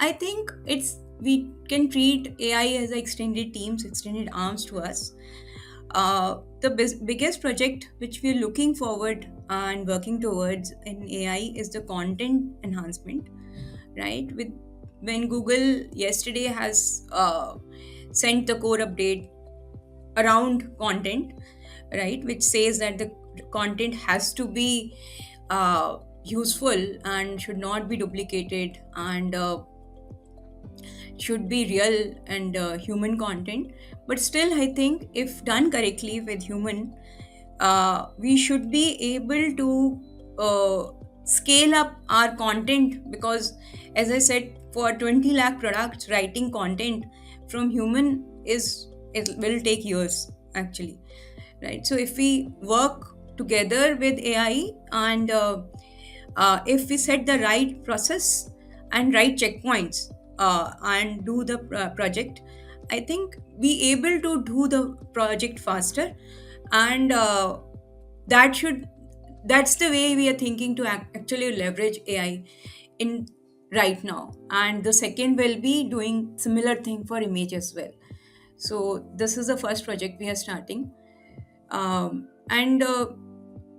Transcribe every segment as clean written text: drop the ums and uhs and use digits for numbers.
I think we can treat AI as extended teams, extended arms to us. The biggest project which we're looking forward and working towards in AI is the content enhancement, right? With when Google yesterday has sent the core update around content, right, which says that the content has to be useful and should not be duplicated and should be real and human content. But still, I think if done correctly with human, we should be able to scale up our content, because as I said, for 20 lakh products, writing content from human is it will take years actually, right? So if we work together with AI and if we set the right process and right checkpoints and do the project, I think be able to do the project faster. And that should that's the way we are thinking to actually leverage AI in right now. And the second will be doing similar thing for image as well. So this is the first project we are starting, and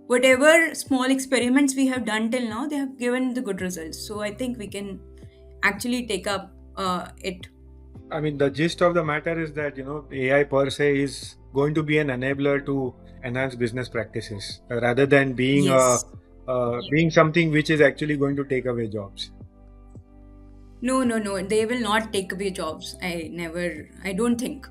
whatever small experiments we have done till now, they have given the good results. So I think we can actually take up it. I mean, the gist of the matter is that, AI per se is going to be an enabler to enhance business practices rather than Yes. being something which is actually going to take away jobs. No, no, no. They will not take away jobs. I don't think.